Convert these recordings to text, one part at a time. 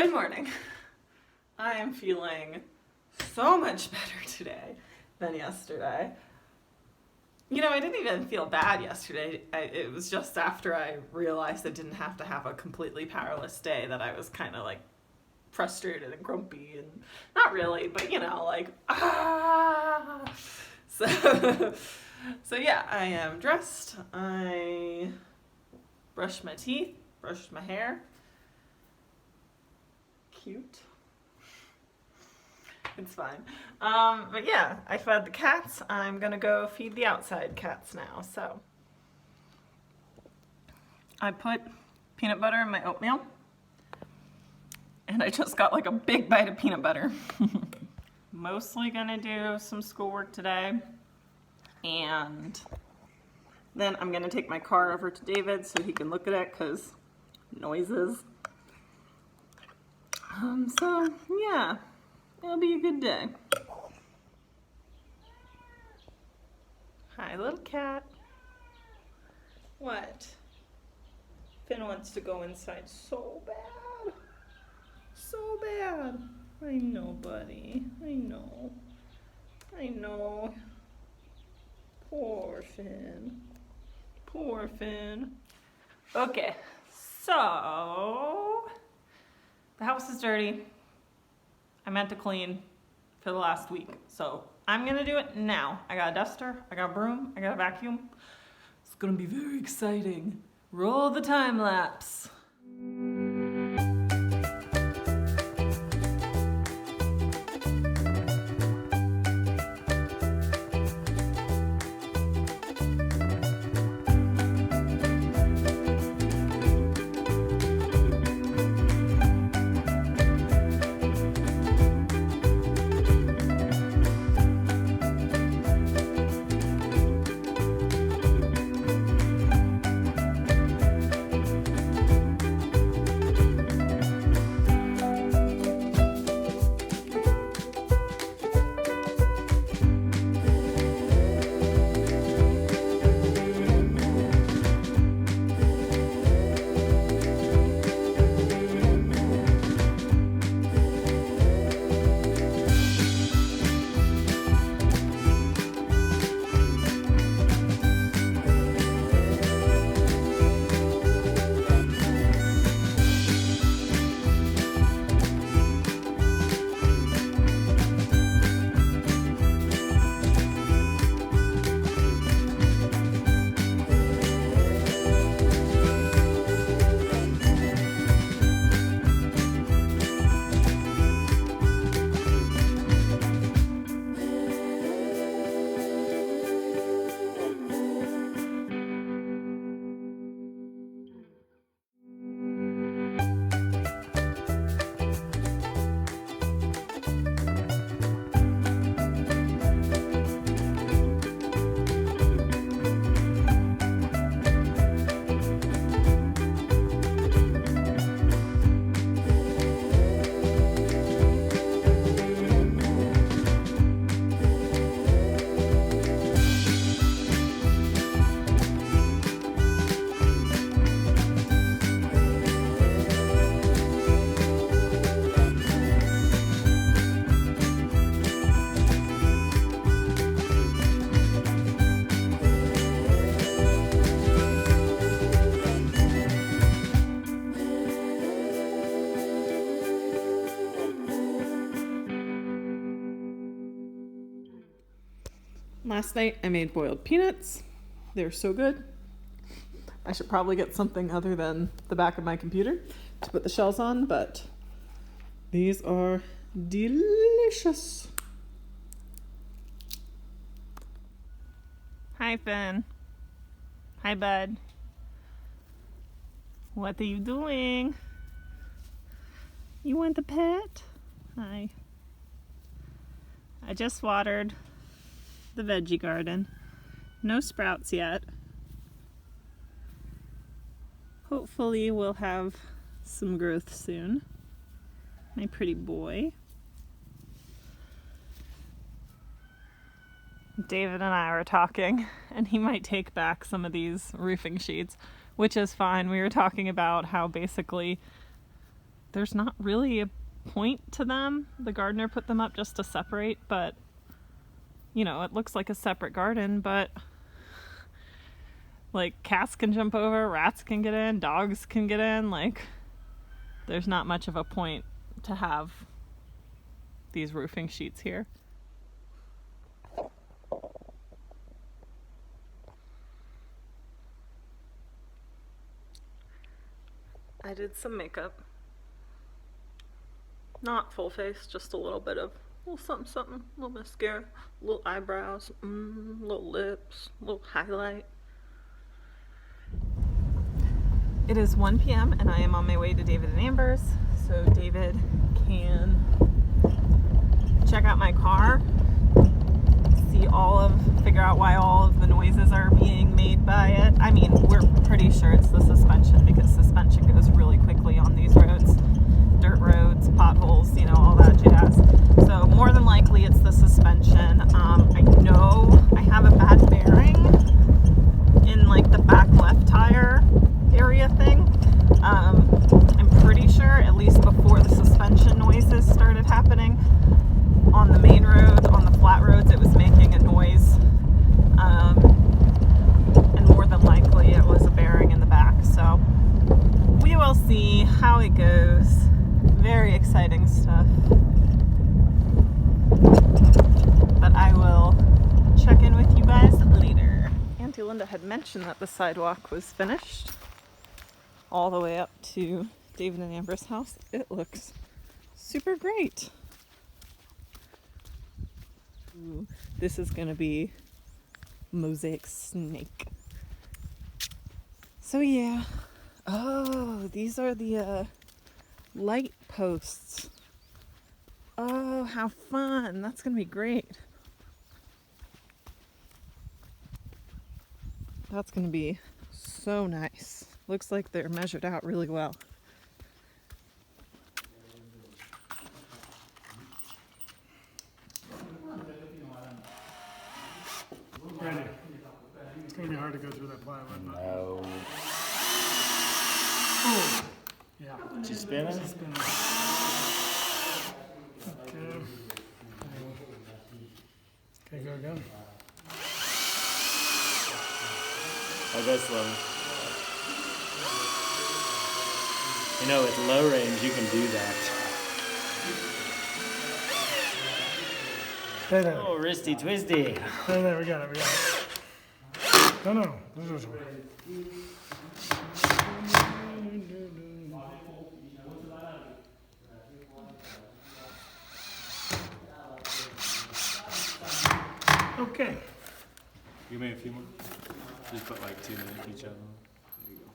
Good morning. I am feeling so much better today than yesterday. I didn't even feel bad yesterday. It was just after I realized I didn't have to have a completely powerless day that I was kind of like frustrated and grumpy and not really, but So, so yeah, I am dressed. I brushed my teeth, brushed my hair. Cute. It's fine. But yeah, I fed the cats. I'm gonna go feed the outside cats now. So I put peanut butter in my oatmeal, and I just got like a big bite of peanut butter. Mostly gonna do some schoolwork today, and then I'm gonna take my car over to David so he can look at it because noises. So yeah, it'll be a good day. Hi, little cat. What? Finn wants to go inside so bad. So bad. I know, buddy. I know. I know. Poor Finn. Poor Finn. Okay, so the house is dirty. I meant to clean for the last week, so I'm gonna do it now. I got a duster, I got a broom, I got a vacuum. It's gonna be very exciting. Roll the time lapse. Last night I made boiled peanuts. They're so good. I should probably get something other than the back of my computer to put the shells on, but these are delicious. Hi, Finn. Hi, bud. What are you doing? You want the pet? Hi. I just watered the veggie garden. No sprouts yet. Hopefully we'll have some growth soon. My pretty boy. David and I were talking, and he might take back some of these roofing sheets, which is fine. We were talking about how basically there's not really a point to them. The gardener put them up just to separate, but you know, it looks like a separate garden, but like cats can jump over, rats can get in, dogs can get in, like there's not much of a point to have these roofing sheets here. I did some makeup. Not full face, just a little bit of little something something, little mascara, little eyebrows, little lips, little highlight. It is 1 p.m. and I am on my way to David and Amber's, so David can check out my car, figure out why all of the noises are being made by it. I mean, we're pretty sure it's the suspension because suspension goes really quickly on these roads. Dirt roads, potholes, you know, all that jazz. So more than likely it's the suspension. I know I have a bad bearing in like the back left tire area thing. I'm pretty sure at least before the suspension noises started happening on the main road, on the flat roads, it was making a noise. And more than likely it was a bearing in the back. So we will see how it goes. Very exciting stuff. But I will check in with you guys later. Auntie Linda had mentioned that the sidewalk was finished all the way up to David and Amber's house. It looks super great. Ooh, this is gonna be Mosaic Snake. So yeah. Oh, these are the light posts. Oh, how fun. That's gonna be great. That's gonna be so nice. Looks like they're measured out really well. Randy, it's going to be hard to go through that plywood. No. Oh, yeah. She's spinning? It's spinning. Okay. Okay, go again. I'll go slow. You know, with low range, you can do that. There. Oh, wristy twisty. There, we got it. No, this is one. Okay. You made a few more? Just put like 2 minutes each of them. There you go.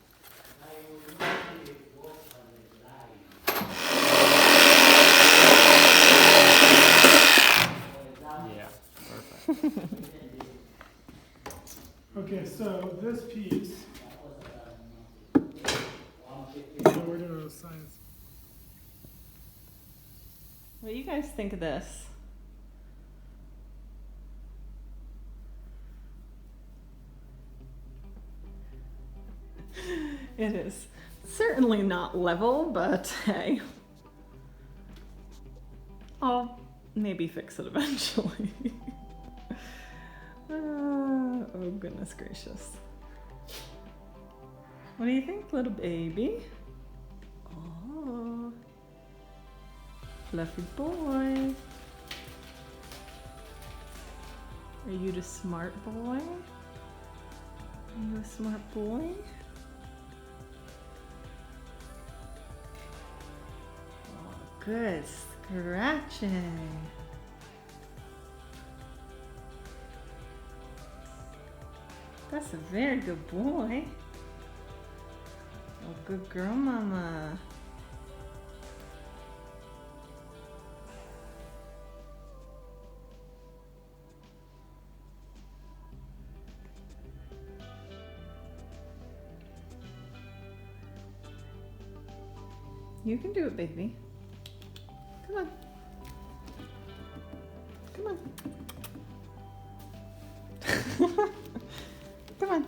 Yeah, perfect. Okay, so this piece. So we're doing a science. What do you guys think of this? It is certainly not level, but hey. I'll maybe fix it eventually. Oh goodness gracious. What do you think, little baby? Oh, fluffy boy. Are you the smart boy? Are you a smart boy? Oh, good scratching. That's a very good boy. Oh, good girl, mama. You can do it, baby. Come on. Come on. Come on.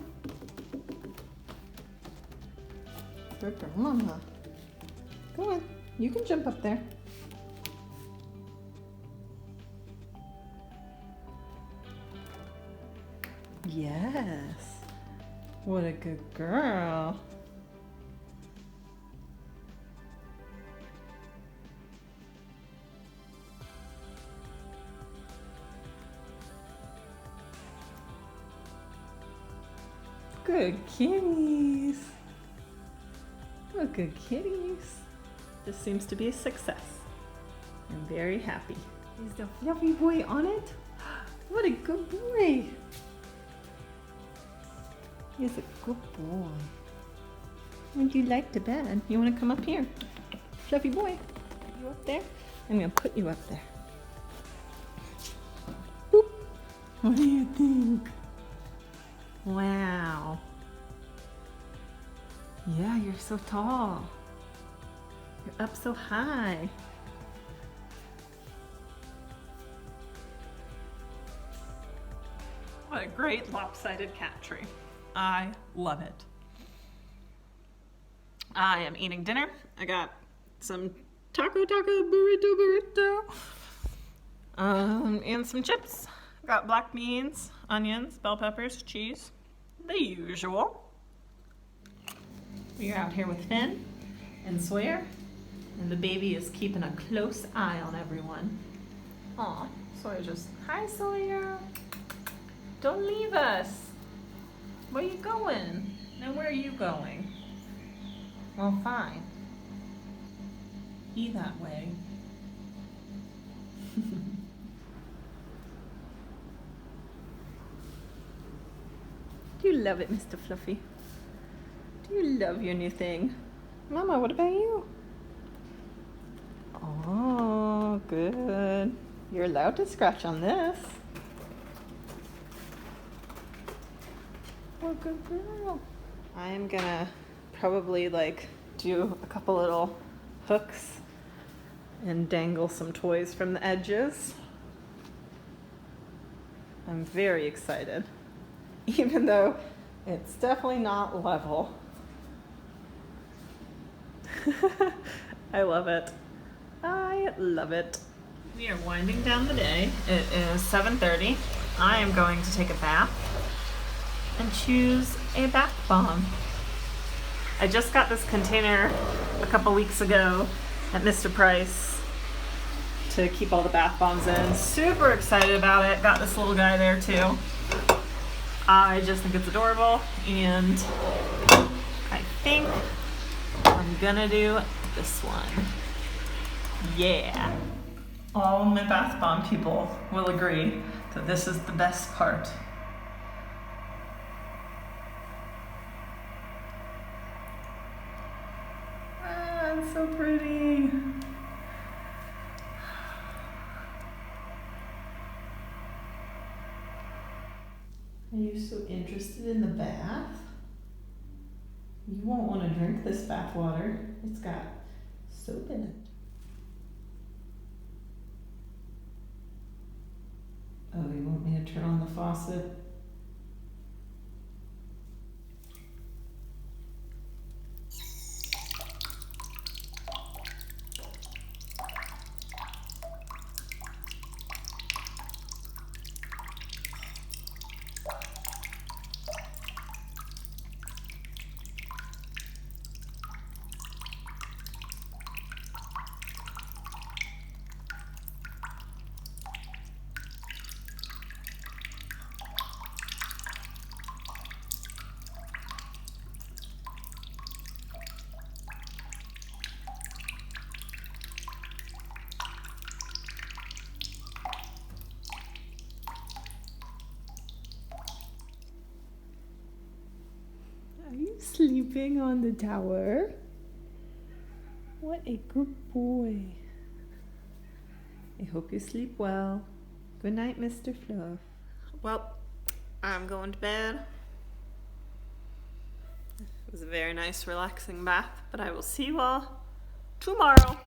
Good girl, mama. Come on. You can jump up there. Yes. What a good girl. Good kitties. Oh, good kitties. This seems to be a success. I'm very happy. Is the fluffy boy on it? What a good boy. He's a good boy. Would you like to bed? You want to come up here? Fluffy boy, you up there? I'm going to put you up there. Boop. What do you think? Wow. Yeah, you're so tall. You're up so high. What a great lopsided cat tree. I love it. I am eating dinner. I got some taco burrito, and some chips. Got black beans, onions, bell peppers, cheese, the usual. We're out here with Finn and Sawyer, and the baby is keeping a close eye on everyone. Aw, Sawyer just, hi Sawyer. Don't leave us. Where are you going? Now where are you going? Well, fine. Be that way. Do you love it, Mr. Fluffy? Do you love your new thing? Mama, what about you? Oh, good. You're allowed to scratch on this. Oh, good girl. I am gonna probably do a couple little hooks and dangle some toys from the edges. I'm very excited, even though it's definitely not level. I love it. I love it. We are winding down the day. It is 7:30. I am going to take a bath and choose a bath bomb. I just got this container a couple weeks ago at Mr. Price to keep all the bath bombs in. Super excited about it. Got this little guy there too. I just think it's adorable, and I think I'm gonna do this one. Yeah. All my bath bomb people will agree that this is the best part. Ah, it's so pretty. Are you so interested in the bath? You won't want to drink this bath water. It's got soap in it. Oh, you want me to turn on the faucet? Are you sleeping on the tower? What a good boy. I hope you sleep well. Good night, Mr. Fluff. Well, I'm going to bed. It was a very nice, relaxing bath, but I will see you all tomorrow.